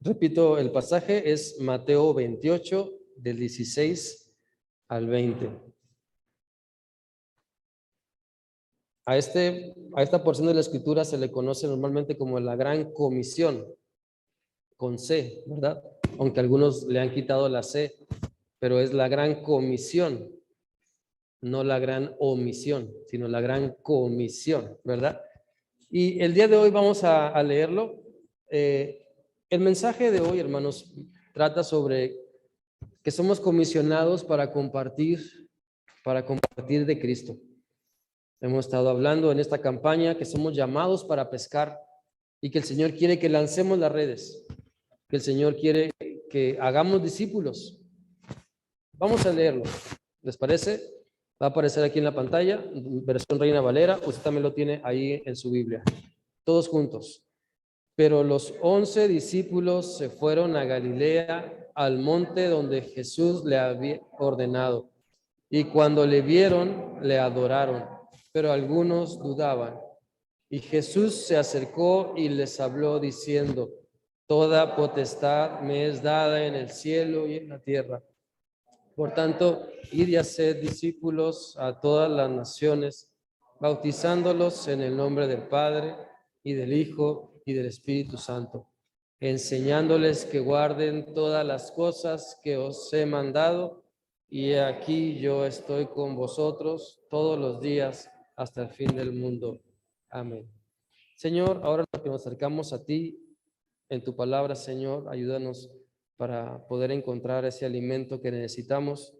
Repito, el pasaje es Mateo 28, del 16 al 20. A esta porción de la escritura se le conoce normalmente como la Gran Comisión, con C, ¿verdad? Aunque algunos le han quitado la C, pero es la Gran Comisión, no la Gran Omisión, sino la Gran Comisión, ¿verdad? Y el día de hoy vamos a leerlo. El mensaje de hoy, hermanos, trata sobre que somos comisionados para compartir de Cristo. Hemos estado hablando en esta campaña que somos llamados para pescar y que el Señor quiere que lancemos las redes, que el Señor quiere que hagamos discípulos. Vamos a leerlo. ¿Les parece? Va a aparecer aquí en la pantalla, versión Reina Valera. Usted también lo tiene ahí en su Biblia. Todos juntos. Pero los 11 discípulos se fueron a Galilea, al monte donde Jesús le había ordenado. Y cuando le vieron, le adoraron, pero algunos dudaban. Y Jesús se acercó y les habló diciendo: Toda potestad me es dada en el cielo y en la tierra. Por tanto, id y haced discípulos a todas las naciones, bautizándolos en el nombre del Padre y del Hijo y del Espíritu Santo, enseñándoles que guarden todas las cosas que os he mandado, y he aquí yo estoy con vosotros todos los días hasta el fin del mundo. Amén. Señor, ahora que nos acercamos a ti en tu palabra, Señor, ayúdanos para poder encontrar ese alimento que necesitamos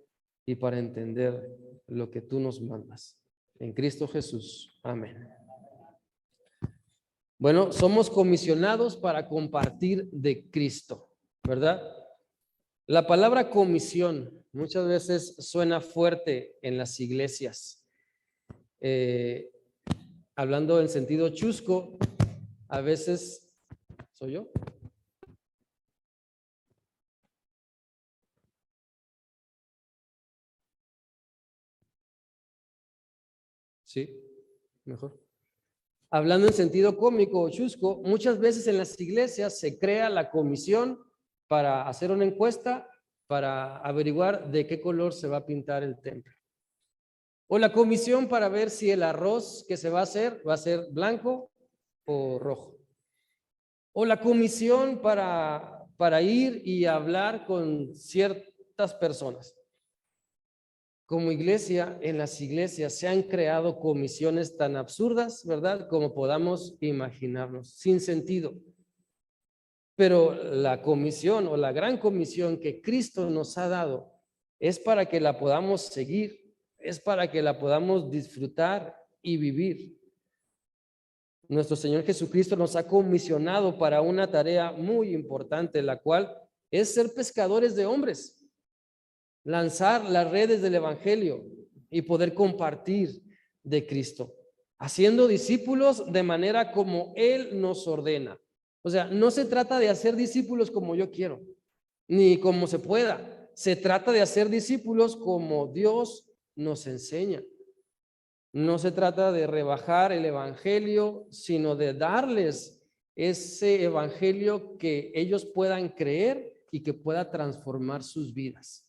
y para entender lo que tú nos mandas. En Cristo Jesús. Amén. Bueno, somos comisionados para compartir de Cristo, ¿verdad? La palabra comisión muchas veces suena fuerte en las iglesias. Hablando en sentido chusco, a veces... ¿Soy yo? Sí, mejor. Hablando en sentido cómico o chusco, muchas veces en las iglesias se crea la comisión para hacer una encuesta para averiguar de qué color se va a pintar el templo. O la comisión para ver si el arroz que se va a ser blanco o rojo. O la comisión para ir y hablar con ciertas personas. Como iglesia, en las iglesias se han creado comisiones tan absurdas, ¿verdad? Como podamos imaginarnos, sin sentido. Pero la comisión o la gran comisión que Cristo nos ha dado es para que la podamos seguir, es para que la podamos disfrutar y vivir. Nuestro Señor Jesucristo nos ha comisionado para una tarea muy importante, la cual es ser pescadores de hombres. Lanzar las redes del Evangelio y poder compartir de Cristo, haciendo discípulos de manera como Él nos ordena. O sea, no se trata de hacer discípulos como yo quiero, ni como se pueda. Se trata de hacer discípulos como Dios nos enseña. No se trata de rebajar el Evangelio, sino de darles ese Evangelio que ellos puedan creer y que pueda transformar sus vidas.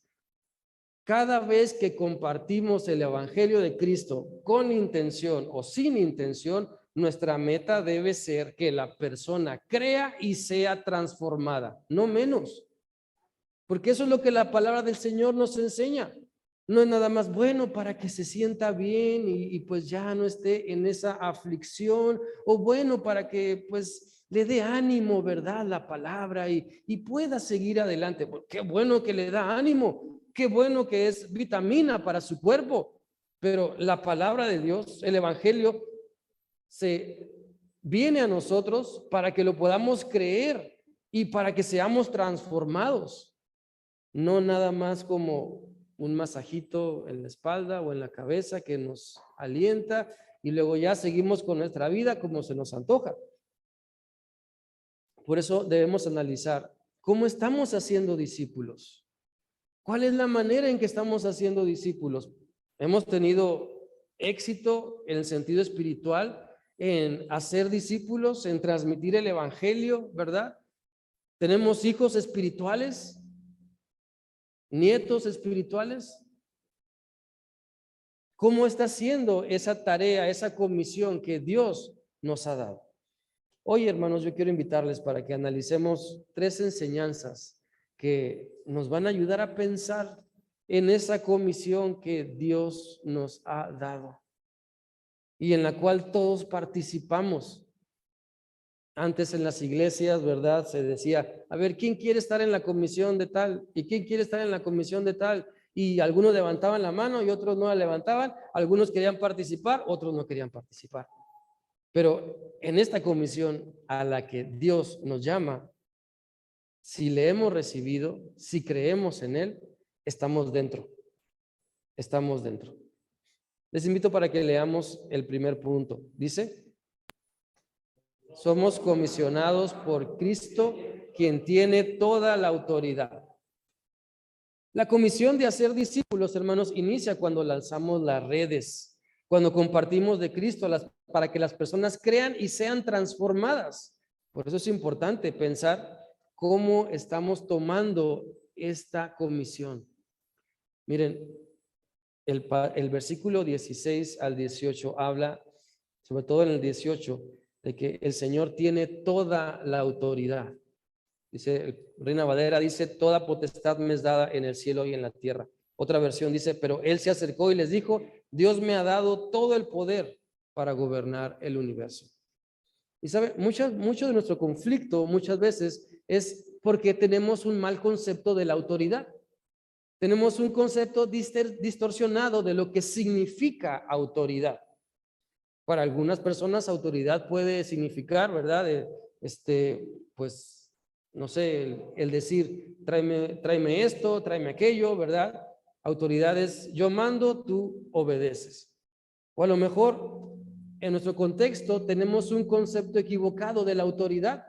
Cada vez que compartimos el Evangelio de Cristo con intención o sin intención, nuestra meta debe ser que la persona crea y sea transformada, no menos. Porque eso es lo que la palabra del Señor nos enseña. No es nada más bueno para que se sienta bien y pues ya no esté en esa aflicción, o bueno para que pues le dé ánimo, ¿verdad? La palabra y pueda seguir adelante. Pues, qué bueno que le da ánimo, qué bueno que es vitamina para su cuerpo, pero la palabra de Dios, el Evangelio, se viene a nosotros para que lo podamos creer y para que seamos transformados, no nada más como un masajito en la espalda o en la cabeza que nos alienta y luego ya seguimos con nuestra vida como se nos antoja. Por eso debemos analizar cómo estamos haciendo discípulos. ¿Cuál es la manera en que estamos haciendo discípulos? Hemos tenido éxito en el sentido espiritual en hacer discípulos, en transmitir el Evangelio, ¿verdad? ¿Tenemos hijos espirituales? ¿Nietos espirituales? ¿Cómo está haciendo esa tarea, esa comisión que Dios nos ha dado? Hoy, hermanos, yo quiero invitarles para que analicemos 3 enseñanzas que nos van a ayudar a pensar en esa comisión que Dios nos ha dado y en la cual todos participamos. Antes en las iglesias, ¿verdad? Se decía, a ver, ¿quién quiere estar en la comisión de tal? ¿Y quién quiere estar en la comisión de tal? Y algunos levantaban la mano y otros no la levantaban. Algunos querían participar, otros no querían participar. Pero en esta comisión a la que Dios nos llama, si le hemos recibido, si creemos en Él, estamos dentro. Estamos dentro. Les invito para que leamos el primer punto. Dice, somos comisionados por Cristo, quien tiene toda la autoridad. La comisión de hacer discípulos, hermanos, inicia cuando lanzamos las redes, cuando compartimos de Cristo para que las personas crean y sean transformadas. Por eso es importante pensar cómo estamos tomando esta comisión. Miren, el versículo 16 al 18 habla, sobre todo en el 18, de que el Señor tiene toda la autoridad. Dice, Reina Valera dice, toda potestad me es dada en el cielo y en la tierra. Otra versión dice, pero Él se acercó y les dijo, Dios me ha dado todo el poder para gobernar el universo. Y sabe, mucho de nuestro conflicto muchas veces es porque tenemos un mal concepto de la autoridad. Tenemos un concepto distorsionado de lo que significa autoridad. Para algunas personas autoridad puede significar, ¿verdad? Pues, no sé, el decir, tráeme esto, tráeme aquello, ¿verdad? Autoridad es, yo mando, tú obedeces. O a lo mejor, en nuestro contexto, tenemos un concepto equivocado de la autoridad.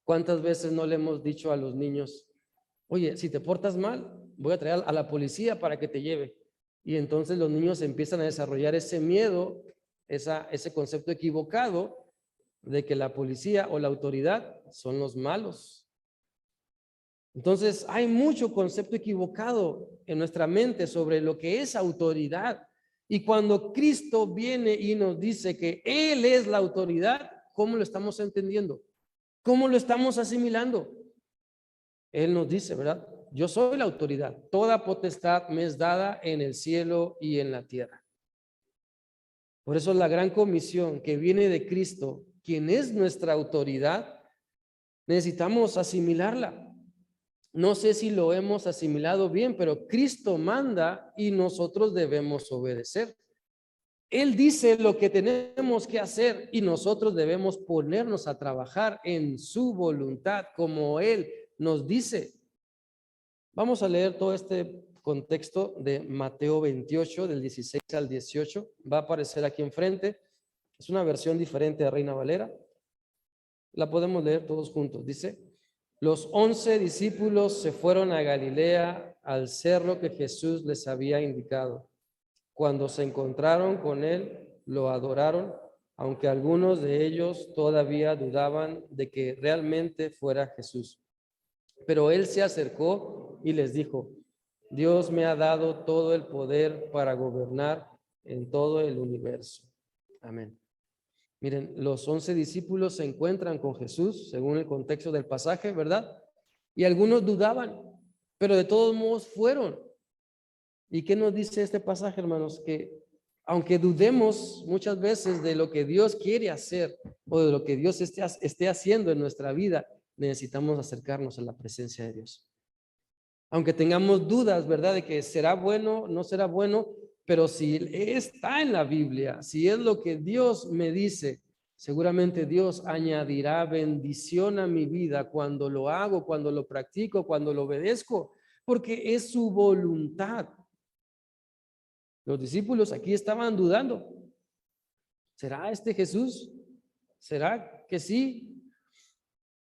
¿Cuántas veces no le hemos dicho a los niños, oye, si te portas mal, voy a traer a la policía para que te lleve? Y entonces los niños empiezan a desarrollar ese miedo, ese concepto equivocado de que la policía o la autoridad son los malos. Entonces hay mucho concepto equivocado en nuestra mente sobre lo que es autoridad. Y cuando Cristo viene y nos dice que Él es la autoridad, ¿cómo lo estamos entendiendo? ¿Cómo lo estamos asimilando? Él nos dice, ¿verdad? Yo soy la autoridad. Toda potestad me es dada en el cielo y en la tierra. Por eso la gran comisión que viene de Cristo, quien es nuestra autoridad, necesitamos asimilarla. No sé si lo hemos asimilado bien, pero Cristo manda y nosotros debemos obedecer. Él dice lo que tenemos que hacer y nosotros debemos ponernos a trabajar en su voluntad como Él nos dice. Vamos a leer todo este contexto de Mateo 28, del 16 al 18. Va a aparecer aquí enfrente. Es una versión diferente de Reina Valera. La podemos leer todos juntos. Dice, los 11 discípulos se fueron a Galilea al cerro que Jesús les había indicado. Cuando se encontraron con él, lo adoraron, aunque algunos de ellos todavía dudaban de que realmente fuera Jesús. Pero él se acercó y les dijo, Dios me ha dado todo el poder para gobernar en todo el universo. Amén. Miren, los 11 discípulos se encuentran con Jesús, según el contexto del pasaje, ¿verdad? Y algunos dudaban, pero de todos modos fueron. ¿Y qué nos dice este pasaje, hermanos? Que aunque dudemos muchas veces de lo que Dios quiere hacer o de lo que Dios esté haciendo en nuestra vida, necesitamos acercarnos a la presencia de Dios. Aunque tengamos dudas, ¿verdad? De que será bueno, no será bueno, pero si está en la Biblia, si es lo que Dios me dice, seguramente Dios añadirá bendición a mi vida cuando lo hago, cuando lo practico, cuando lo obedezco, porque es su voluntad. Los discípulos aquí estaban dudando. ¿Será este Jesús? ¿Será que sí?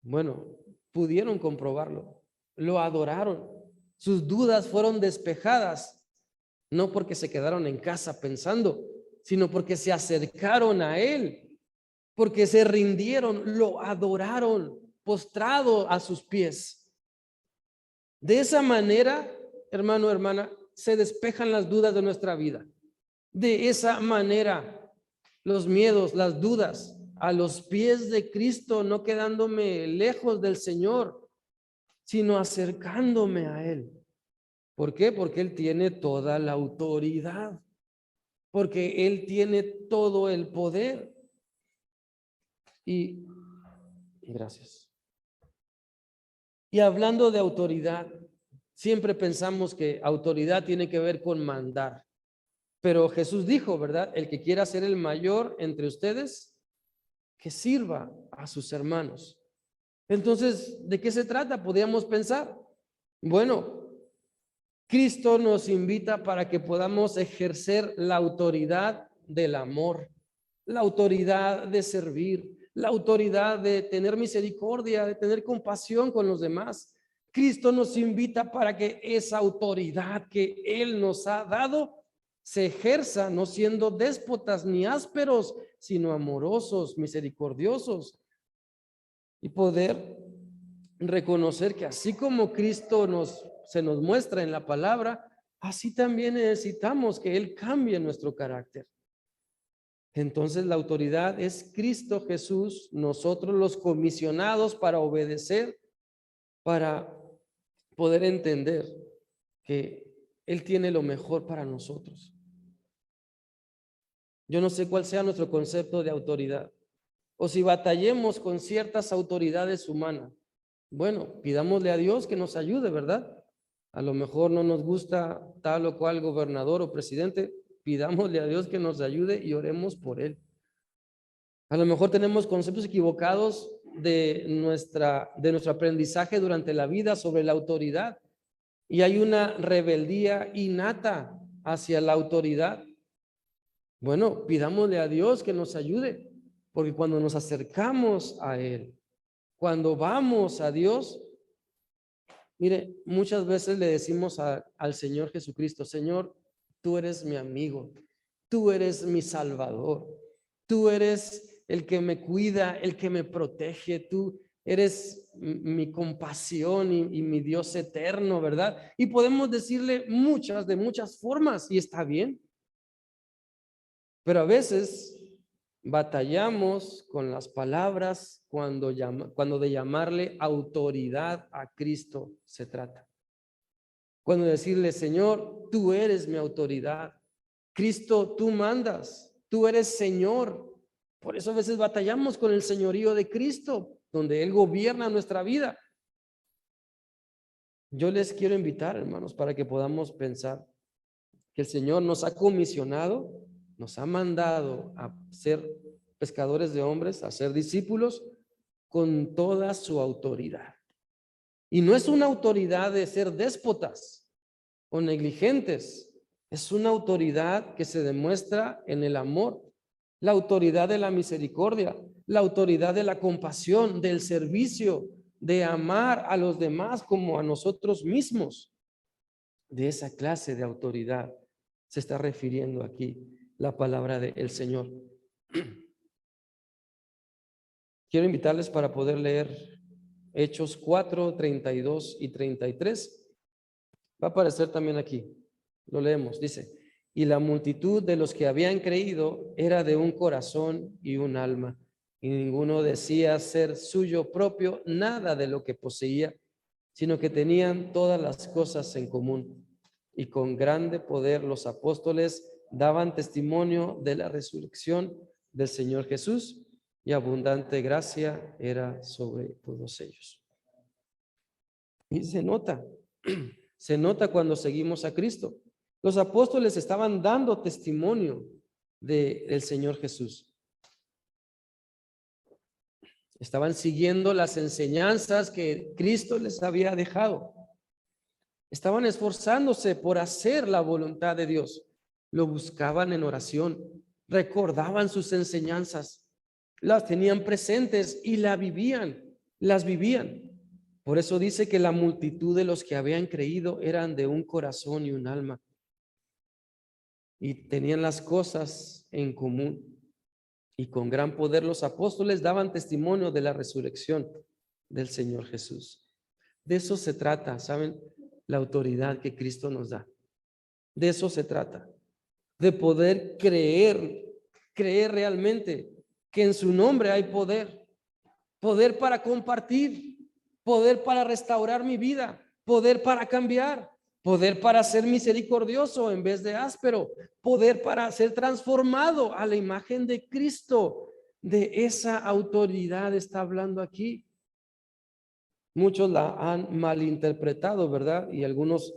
Bueno, pudieron comprobarlo. Lo adoraron. Sus dudas fueron despejadas, no porque se quedaron en casa pensando, sino porque se acercaron a Él, porque se rindieron, lo adoraron. postrado a sus pies. De esa manera, hermano, hermana, se despejan las dudas de nuestra vida. De esa manera, los miedos, las dudas, a los pies de Cristo, no quedándome lejos del Señor, sino acercándome a Él. ¿Por qué? Porque Él tiene toda la autoridad, porque Él tiene todo el poder. Y gracias. Y hablando de autoridad, siempre pensamos que autoridad tiene que ver con mandar. Pero Jesús dijo, ¿verdad? El que quiera ser el mayor entre ustedes, que sirva a sus hermanos. Entonces, ¿de qué se trata? Podríamos pensar. Bueno, Cristo nos invita para que podamos ejercer la autoridad del amor, la autoridad de servir, la autoridad de tener misericordia, de tener compasión con los demás. Cristo nos invita para que esa autoridad que Él nos ha dado se ejerza, no siendo déspotas ni ásperos, sino amorosos, misericordiosos, y poder reconocer que así como Cristo se nos muestra en la palabra, así también necesitamos que Él cambie nuestro carácter. Entonces la autoridad es Cristo Jesús, nosotros los comisionados para obedecer, para poder entender que Él tiene lo mejor para nosotros. Yo no sé cuál sea nuestro concepto de autoridad, o si batallemos con ciertas autoridades humanas. Bueno, pidámosle a Dios que nos ayude, ¿verdad? A lo mejor no nos gusta tal o cual gobernador o presidente, pidámosle a Dios que nos ayude y oremos por él. A lo mejor tenemos conceptos equivocados de nuestro aprendizaje durante la vida sobre la autoridad, y hay una rebeldía innata hacia la autoridad. Bueno, pidámosle a Dios que nos ayude, porque cuando nos acercamos a Él, cuando vamos a Dios, mire, muchas veces le decimos al Señor Jesucristo: Señor, tú eres mi amigo, tú eres mi Salvador, tú eres el que me cuida, el que me protege, tú eres mi compasión y mi Dios eterno, ¿verdad? Y podemos decirle de muchas formas, y está bien. Pero a veces batallamos con las palabras cuando de llamarle autoridad a Cristo se trata. Cuando decirle: Señor, tú eres mi autoridad. Cristo, tú mandas, tú eres Señor. Por eso a veces batallamos con el señorío de Cristo, donde Él gobierna nuestra vida. Yo les quiero invitar, hermanos, para que podamos pensar que el Señor nos ha comisionado, nos ha mandado a ser pescadores de hombres, a ser discípulos con toda su autoridad. Y no es una autoridad de ser déspotas o negligentes, es una autoridad que se demuestra en el amor, la autoridad de la misericordia, la autoridad de la compasión, del servicio, de amar a los demás como a nosotros mismos. De esa clase de autoridad se está refiriendo aquí la palabra del Señor. Quiero invitarles para poder leer Hechos 4, 32 y 33. Va a aparecer también aquí. Lo leemos. Dice: y la multitud de los que habían creído era de un corazón y un alma, y ninguno decía ser suyo propio nada de lo que poseía, sino que tenían todas las cosas en común. Y con grande poder los apóstoles daban testimonio de la resurrección del Señor Jesús, y abundante gracia era sobre todos ellos. Y se nota cuando seguimos a Cristo. Los apóstoles estaban dando testimonio del Señor Jesús. Estaban siguiendo las enseñanzas que Cristo les había dejado. Estaban esforzándose por hacer la voluntad de Dios. Lo buscaban en oración, recordaban sus enseñanzas, las tenían presentes y las vivían. Por eso dice que la multitud de los que habían creído eran de un corazón y un alma, y tenían las cosas en común. Y con gran poder los apóstoles daban testimonio de la resurrección del Señor Jesús. De eso se trata, ¿saben? La autoridad que Cristo nos da. De eso se trata. De poder creer realmente que en su nombre hay poder. Poder para compartir, poder para restaurar mi vida, poder para cambiar, poder para ser misericordioso en vez de áspero, poder para ser transformado a la imagen de Cristo. De esa autoridad está hablando aquí. Muchos la han malinterpretado, ¿verdad? Y algunos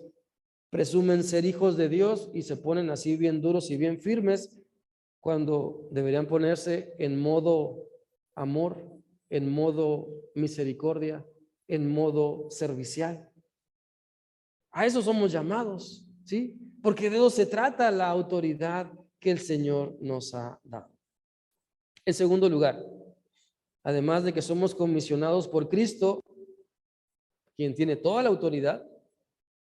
presumen ser hijos de Dios y se ponen así bien duros y bien firmes cuando deberían ponerse en modo amor, en modo misericordia, en modo servicial. A eso somos llamados, ¿sí? Porque de eso se trata la autoridad que el Señor nos ha dado. En segundo lugar, además de que somos comisionados por Cristo, quien tiene toda la autoridad,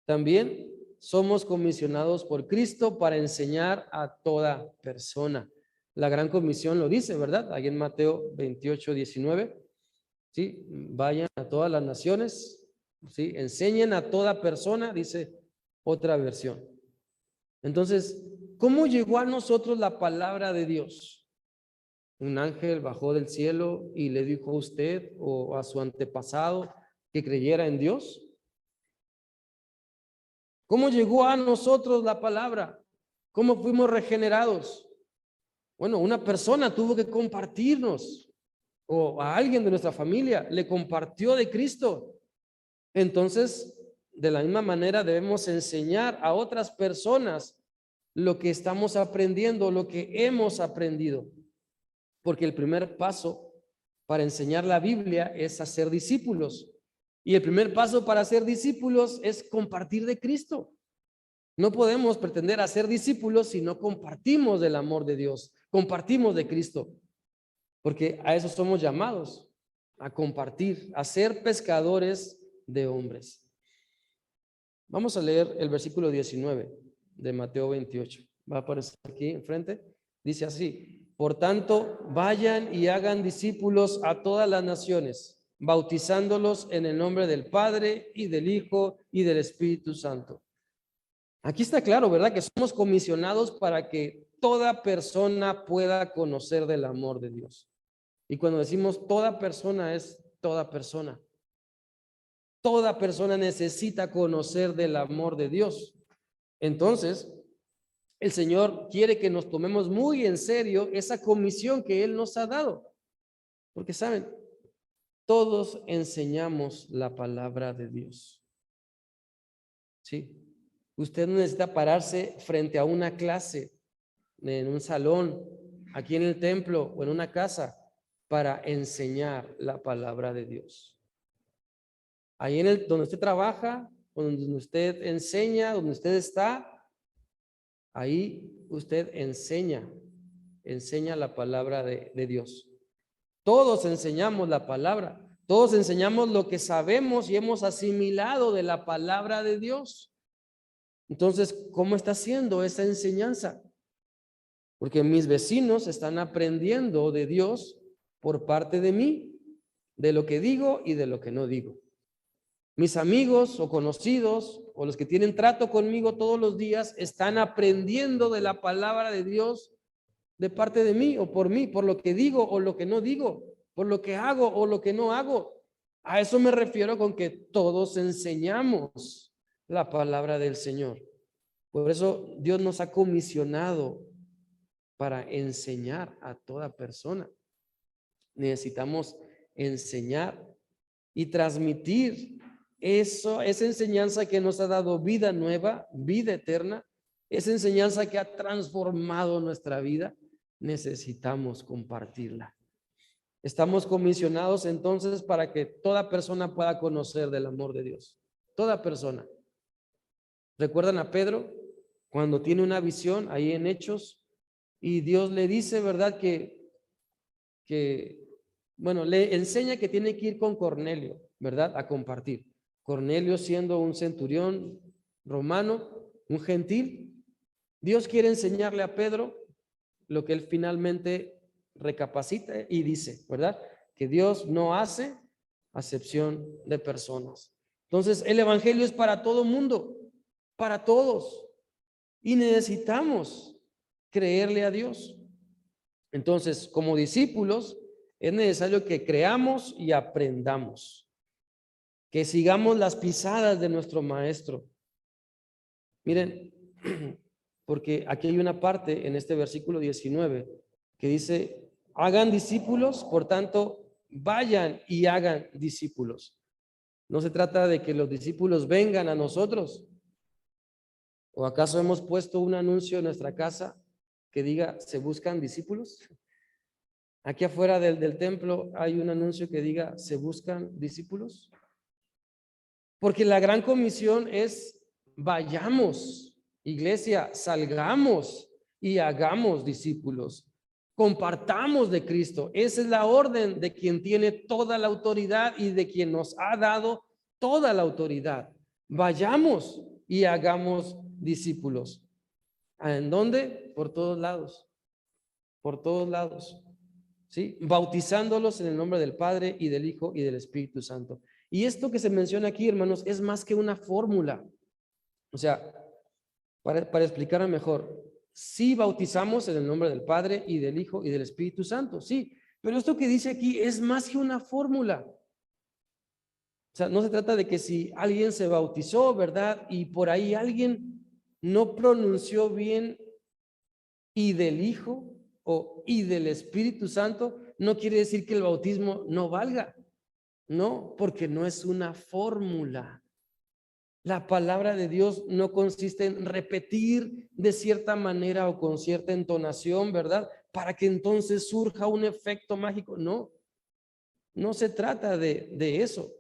también somos comisionados por Cristo para enseñar a toda persona. La gran comisión lo dice, ¿verdad? Ahí en Mateo 28:19. ¿Sí? Vayan a todas las naciones, ¿sí? Enseñen a toda persona, dice otra versión. Entonces, ¿cómo llegó a nosotros la palabra de Dios? Un ángel bajó del cielo y le dijo a usted o a su antepasado que creyera en Dios. ¿Cómo llegó a nosotros la palabra? ¿Cómo fuimos regenerados? Bueno, una persona tuvo que compartirnos, o a alguien de nuestra familia le compartió de Cristo. Entonces, de la misma manera debemos enseñar a otras personas lo que estamos aprendiendo, lo que hemos aprendido. Porque el primer paso para enseñar la Biblia es hacer discípulos. Y el primer paso para ser discípulos es compartir de Cristo. No podemos pretender hacer discípulos si no compartimos del amor de Dios, compartimos de Cristo, porque a eso somos llamados, a compartir, a ser pescadores de hombres. Vamos a leer el versículo 19 de Mateo 28. Va a aparecer aquí enfrente. Dice así: por tanto, vayan y hagan discípulos a todas las naciones, bautizándolos en el nombre del Padre y del Hijo y del Espíritu Santo. Aquí está claro, ¿verdad? Que somos comisionados para que toda persona pueda conocer del amor de Dios. Y cuando decimos toda persona, es toda persona. Toda persona necesita conocer del amor de Dios. Entonces, el Señor quiere que nos tomemos muy en serio esa comisión que Él nos ha dado. Porque, ¿saben? Todos enseñamos la palabra de Dios. ¿Sí? Usted no necesita pararse frente a una clase, en un salón, aquí en el templo o en una casa, para enseñar la palabra de Dios. Ahí donde usted trabaja, donde usted enseña, donde usted está, ahí usted enseña la palabra de Dios. Todos enseñamos la palabra, todos enseñamos lo que sabemos y hemos asimilado de la palabra de Dios. Entonces, ¿cómo está haciendo esa enseñanza? Porque mis vecinos están aprendiendo de Dios por parte de mí, de lo que digo y de lo que no digo. Mis amigos o conocidos o los que tienen trato conmigo todos los días están aprendiendo de la palabra de Dios de parte de mí o por mí, por lo que digo o lo que no digo, por lo que hago o lo que no hago. A eso me refiero con que todos enseñamos la palabra del Señor. Por eso Dios nos ha comisionado para enseñar a toda persona. Necesitamos enseñar y transmitir esa enseñanza que nos ha dado vida nueva, vida eterna, esa enseñanza que ha transformado nuestra vida. Necesitamos compartirla. Estamos comisionados entonces para que toda persona pueda conocer del amor de Dios. Toda persona. ¿Recuerdan a Pedro cuando tiene una visión ahí en Hechos y Dios le dice, verdad, bueno, le enseña que tiene que ir con Cornelio, verdad, a compartir? Cornelio siendo un centurión romano, un gentil. Dios quiere enseñarle a Pedro lo que él finalmente recapacita y dice, ¿verdad? Que Dios no hace acepción de personas. Entonces, el evangelio es para todo mundo, para todos, y necesitamos creerle a Dios. Entonces, como discípulos, es necesario que creamos y aprendamos, que sigamos las pisadas de nuestro maestro. Miren, porque aquí hay una parte en este versículo 19 que dice, hagan discípulos, por tanto, vayan y hagan discípulos. No se trata de que los discípulos vengan a nosotros. ¿O acaso hemos puesto un anuncio en nuestra casa que diga, se buscan discípulos? Aquí afuera del templo hay un anuncio que diga, se buscan discípulos. Porque la gran comisión es, vayamos, iglesia, salgamos y hagamos discípulos. Compartamos de Cristo. Esa es la orden de quien tiene toda la autoridad y de quien nos ha dado toda la autoridad. Vayamos y hagamos discípulos. ¿En dónde? Por todos lados. Por todos lados. ¿Sí? Bautizándolos en el nombre del Padre y del Hijo y del Espíritu Santo. Y esto que se menciona aquí, hermanos, es más que una fórmula. O sea, para explicarlo mejor, sí bautizamos en el nombre del Padre y del Hijo y del Espíritu Santo, sí, pero esto que dice aquí es más que una fórmula. O sea, no se trata de que si alguien se bautizó, ¿verdad? Y por ahí alguien no pronunció bien y del Hijo o y del Espíritu Santo, no quiere decir que el bautismo no valga. No, porque no es una fórmula. La palabra de Dios no consiste en repetir de cierta manera o con cierta entonación, ¿verdad? Para que entonces surja un efecto mágico. No, no se trata de eso,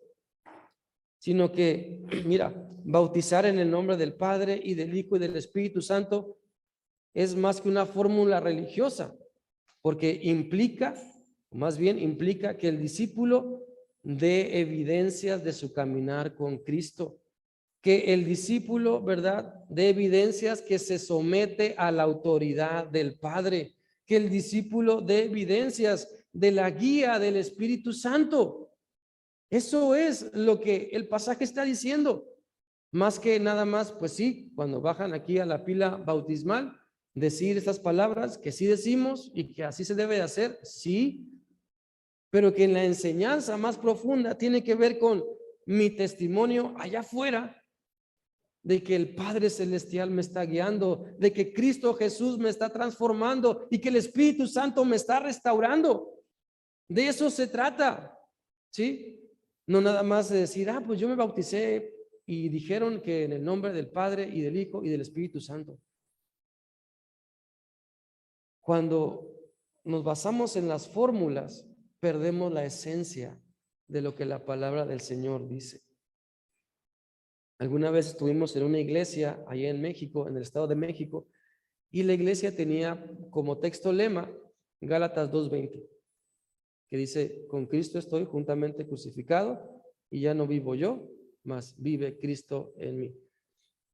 sino que, mira, bautizar en el nombre del Padre y del Hijo y del Espíritu Santo es más que una fórmula religiosa, porque implica, más bien implica que el discípulo dé evidencias de su caminar con Cristo. Que el discípulo, ¿verdad?, de evidencias que se somete a la autoridad del Padre, que el discípulo de evidencias de la guía del Espíritu Santo. Eso es lo que el pasaje está diciendo. Más que nada más, pues sí, cuando bajan aquí a la pila bautismal, decir estas palabras que sí decimos y que así se debe de hacer, sí, pero que en la enseñanza más profunda tiene que ver con mi testimonio allá afuera, de que el Padre Celestial me está guiando, de que Cristo Jesús me está transformando y que el Espíritu Santo me está restaurando. De eso se trata, ¿sí? No nada más de decir, pues yo me bauticé y dijeron que en el nombre del Padre y del Hijo y del Espíritu Santo. Cuando nos basamos en las fórmulas, perdemos la esencia de lo que la palabra del Señor dice. Alguna vez estuvimos en una iglesia allá en México, en el Estado de México, y la iglesia tenía como texto lema Gálatas 2:20, que dice, con Cristo estoy juntamente crucificado y ya no vivo yo, mas vive Cristo en mí.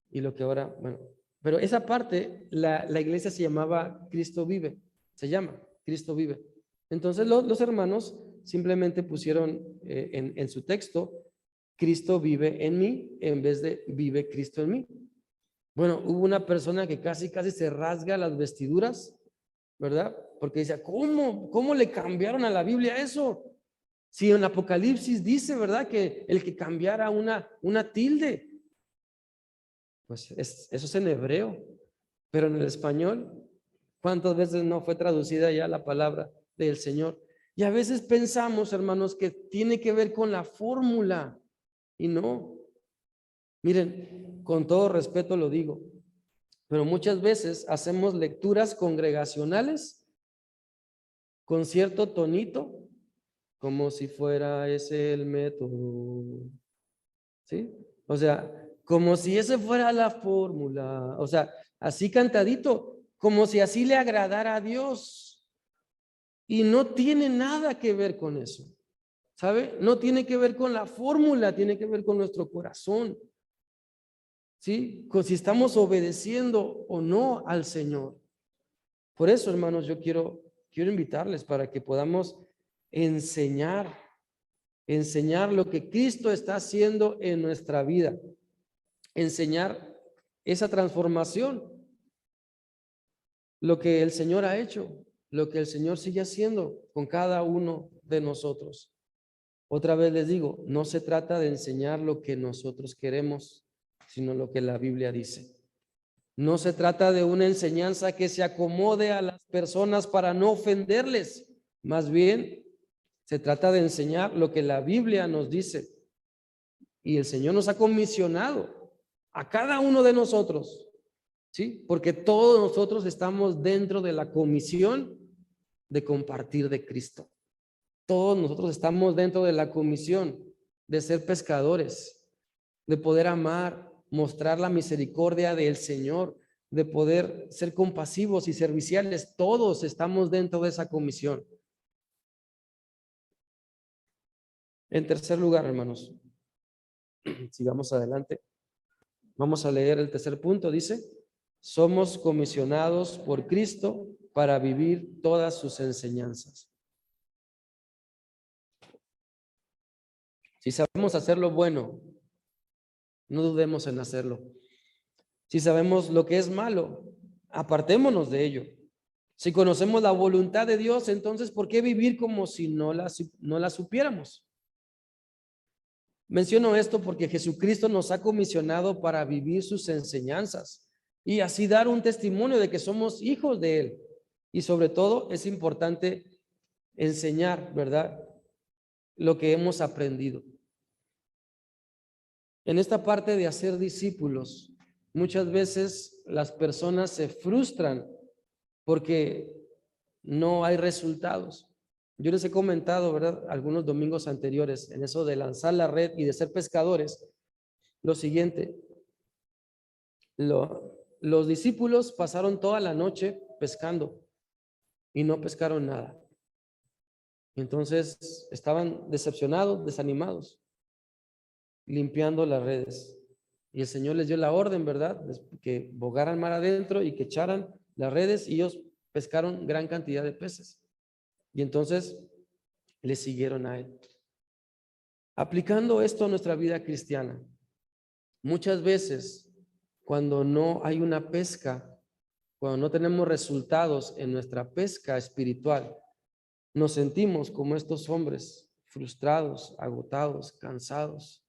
Y lo que ahora, bueno, pero esa parte, la iglesia se llamaba Cristo vive, se llama Cristo vive. Entonces los hermanos simplemente pusieron en su texto, Cristo vive en mí, en vez de vive Cristo en mí. Bueno, hubo una persona que casi se rasga las vestiduras, ¿verdad? Porque decía, ¿cómo le cambiaron a la Biblia eso? Si en Apocalipsis dice, ¿verdad? Que el que cambiara una tilde, pues eso es en hebreo, pero en el español, ¿cuántas veces no fue traducida ya la palabra del Señor? Y a veces pensamos, hermanos, que tiene que ver con la fórmula. Y no, miren, con todo respeto lo digo, pero muchas veces hacemos lecturas congregacionales con cierto tonito, como si fuera ese el método, ¿sí? O sea, como si ese fuera la fórmula, o sea, así cantadito, como si así le agradara a Dios. Y no tiene nada que ver con eso. ¿Sabe? No tiene que ver con la fórmula, tiene que ver con nuestro corazón. ¿Sí? Con si estamos obedeciendo o no al Señor. Por eso, hermanos, yo quiero invitarles para que podamos enseñar enseñar lo que Cristo está haciendo en nuestra vida, enseñar esa transformación, lo que el Señor ha hecho, lo que el Señor sigue haciendo con cada uno de nosotros. Otra vez les digo, no se trata de enseñar lo que nosotros queremos, sino lo que la Biblia dice. No se trata de una enseñanza que se acomode a las personas para no ofenderles. Más bien, se trata de enseñar lo que la Biblia nos dice. Y el Señor nos ha comisionado a cada uno de nosotros, ¿sí? Porque todos nosotros estamos dentro de la comisión de compartir de Cristo. Todos nosotros estamos dentro de la comisión de ser pescadores, de poder amar, mostrar la misericordia del Señor, de poder ser compasivos y serviciales. Todos estamos dentro de esa comisión. En tercer lugar, hermanos, sigamos adelante. Vamos a leer el tercer punto. Dice, somos comisionados por Cristo para vivir todas sus enseñanzas. Si sabemos hacer lo bueno, no dudemos en hacerlo. Si sabemos lo que es malo, apartémonos de ello. Si conocemos la voluntad de Dios, entonces, ¿por qué vivir como si no la supiéramos? Menciono esto porque Jesucristo nos ha comisionado para vivir sus enseñanzas y así dar un testimonio de que somos hijos de Él. Y sobre todo es importante enseñar, ¿verdad?, lo que hemos aprendido. En esta parte de hacer discípulos, muchas veces las personas se frustran porque no hay resultados. Yo les he comentado, ¿verdad?, algunos domingos anteriores en eso de lanzar la red y de ser pescadores, lo siguiente. Los discípulos pasaron toda la noche pescando y no pescaron nada. Entonces estaban decepcionados, desanimados, limpiando las redes. Y el Señor les dio la orden, ¿verdad?, que bogaran mar adentro y que echaran las redes, y ellos pescaron gran cantidad de peces. Y entonces le siguieron a Él. Aplicando esto a nuestra vida cristiana, muchas veces cuando no hay una pesca, cuando no tenemos resultados en nuestra pesca espiritual, nos sentimos como estos hombres, frustrados, agotados, cansados.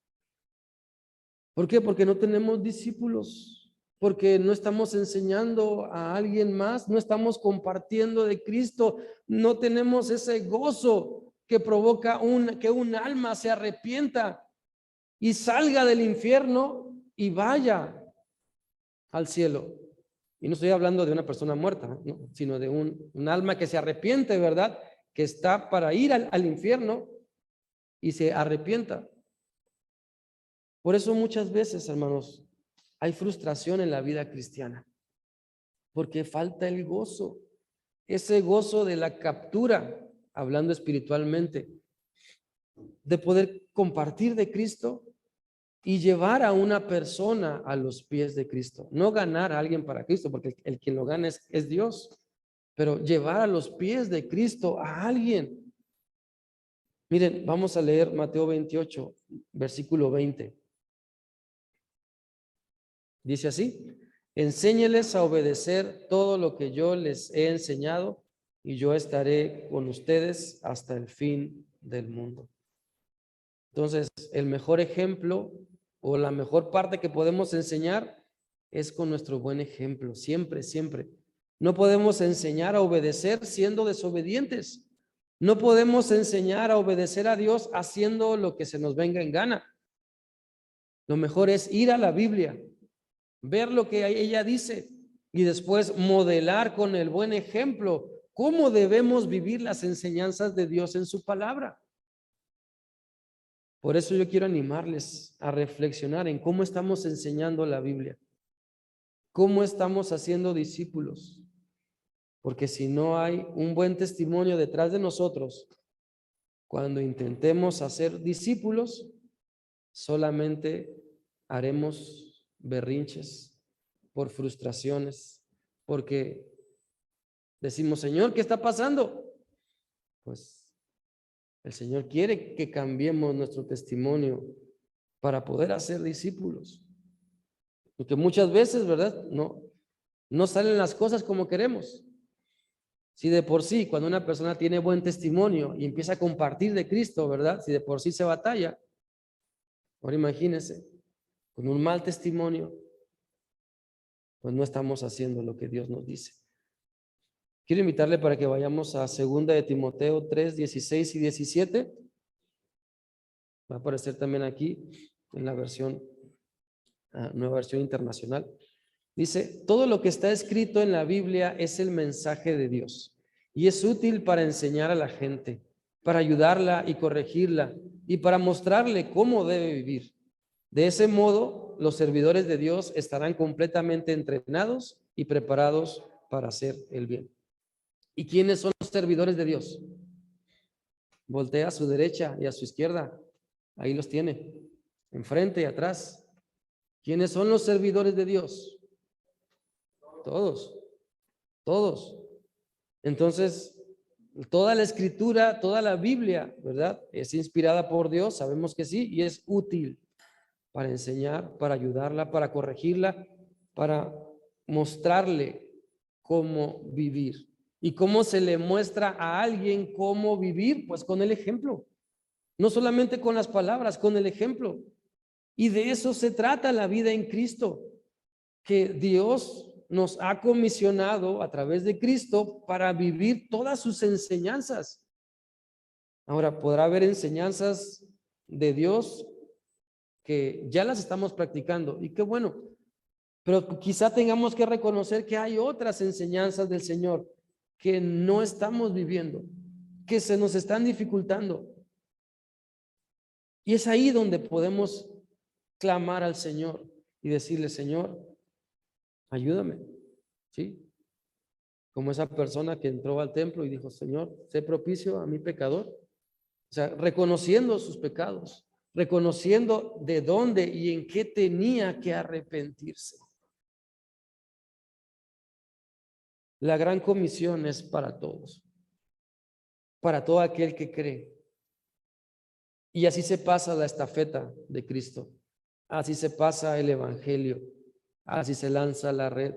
¿Por qué? Porque no tenemos discípulos, porque no estamos enseñando a alguien más, no estamos compartiendo de Cristo, no tenemos ese gozo que provoca que un alma se arrepienta y salga del infierno y vaya al cielo. Y no estoy hablando de una persona muerta, ¿no?, sino de un alma que se arrepiente, ¿verdad?, que está para ir al infierno y se arrepienta. Por eso muchas veces, hermanos, hay frustración en la vida cristiana, porque falta el gozo, ese gozo de la captura, hablando espiritualmente, de poder compartir de Cristo y llevar a una persona a los pies de Cristo. No ganar a alguien para Cristo, porque el quien lo gana es Dios, pero llevar a los pies de Cristo a alguien. Miren, vamos a leer Mateo 28, versículo 20. Dice así: enséñeles a obedecer todo lo que yo les he enseñado, y yo estaré con ustedes hasta el fin del mundo. Entonces, el mejor ejemplo o la mejor parte que podemos enseñar es con nuestro buen ejemplo, siempre, siempre. No podemos enseñar a obedecer siendo desobedientes. No podemos enseñar a obedecer a Dios haciendo lo que se nos venga en gana. Lo mejor es ir a la Biblia, ver lo que ella dice y después modelar con el buen ejemplo cómo debemos vivir las enseñanzas de Dios en su palabra. Por eso yo quiero animarles a reflexionar en cómo estamos enseñando la Biblia, cómo estamos haciendo discípulos, porque si no hay un buen testimonio detrás de nosotros, cuando intentemos hacer discípulos, solamente haremos berrinches por frustraciones, porque decimos, Señor, ¿qué está pasando? Pues El Señor quiere que cambiemos nuestro testimonio para poder hacer discípulos. Porque muchas veces, ¿verdad? No salen las cosas como queremos. Si de por sí, cuando una persona tiene buen testimonio y empieza a compartir de Cristo, ¿verdad? Si de por sí se batalla, ahora imagínense, con un mal testimonio, pues no estamos haciendo lo que Dios nos dice. Quiero invitarle para que vayamos a 2 de Timoteo 3, 16 y 17. Va a aparecer también aquí en la versión, nueva versión internacional. Dice, todo lo que está escrito en la Biblia es el mensaje de Dios y es útil para enseñar a la gente, para ayudarla y corregirla y para mostrarle cómo debe vivir. De ese modo, los servidores de Dios estarán completamente entrenados y preparados para hacer el bien. ¿Y quiénes son los servidores de Dios? Voltea a su derecha y a su izquierda. Ahí los tiene, enfrente y atrás. ¿Quiénes son los servidores de Dios? Todos, todos. Entonces, toda la escritura, toda la Biblia, ¿verdad? Es inspirada por Dios, sabemos que sí, y es útil para enseñar, para ayudarla, para corregirla, para mostrarle cómo vivir. ¿Y cómo se le muestra a alguien cómo vivir? Pues con el ejemplo. No solamente con las palabras, con el ejemplo. Y de eso se trata la vida en Cristo, que Dios nos ha comisionado a través de Cristo para vivir todas sus enseñanzas. Ahora, podrá haber enseñanzas de Dios que ya las estamos practicando y qué bueno, pero quizá tengamos que reconocer que hay otras enseñanzas del Señor que no estamos viviendo, que se nos están dificultando. Y es ahí donde podemos clamar al Señor y decirle, Señor, ayúdame, ¿sí? Como esa persona que entró al templo y dijo, Señor, sé propicio a mi pecador. O sea, reconociendo sus pecados, reconociendo de dónde y en qué tenía que arrepentirse. La gran comisión es para todos, para todo aquel que cree. Y así se pasa la estafeta de Cristo, así se pasa el evangelio, así se lanza la red,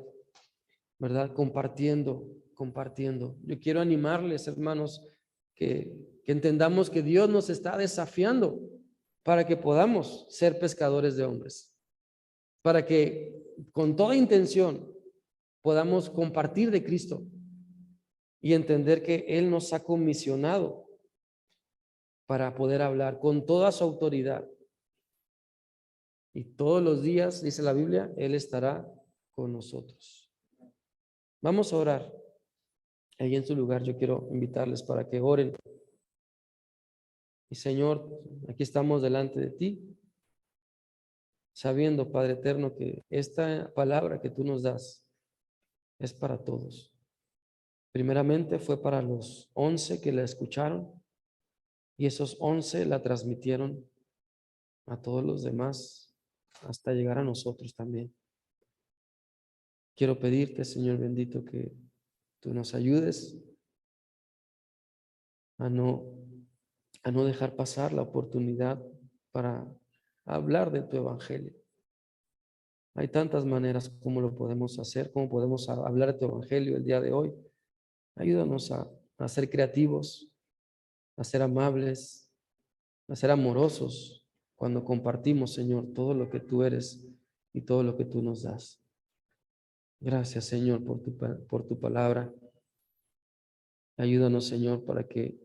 ¿verdad? Compartiendo. Yo quiero animarles, hermanos, que entendamos que Dios nos está desafiando para que podamos ser pescadores de hombres, para que con toda intención podamos compartir de Cristo y entender que Él nos ha comisionado para poder hablar con toda su autoridad. Y todos los días, dice la Biblia, Él estará con nosotros. Vamos a orar. Ahí en su lugar yo quiero invitarles para que oren. Y Señor, aquí estamos delante de ti, sabiendo, Padre eterno, que esta palabra que tú nos das es para todos. Primeramente fue para los 11 que la escucharon y esos 11 la transmitieron a todos los demás hasta llegar a nosotros también. Quiero pedirte, Señor bendito, que tú nos ayudes a no dejar pasar la oportunidad para hablar de tu evangelio. Hay tantas maneras como lo podemos hacer, como podemos hablar de tu evangelio el día de hoy. Ayúdanos a ser creativos, a ser amables, a ser amorosos cuando compartimos, Señor, todo lo que tú eres y todo lo que tú nos das. Gracias, Señor, por tu palabra. Ayúdanos, Señor, para que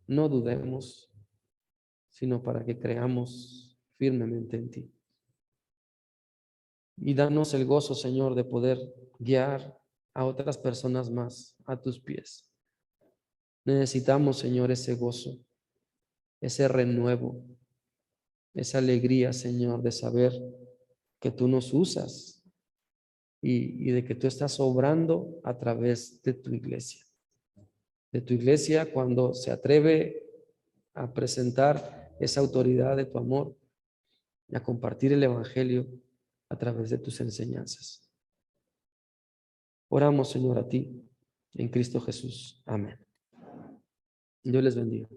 no dudemos, sino para que creamos firmemente en ti. Y danos el gozo, Señor, de poder guiar a otras personas más a tus pies. Necesitamos, Señor, ese gozo, ese renuevo, esa alegría, Señor, de saber que tú nos usas y de que tú estás obrando a través de tu iglesia. De tu iglesia cuando se atreve a presentar esa autoridad de tu amor y a compartir el evangelio a través de tus enseñanzas. Oramos, Señor, a ti, en Cristo Jesús. Amén. Dios les bendiga.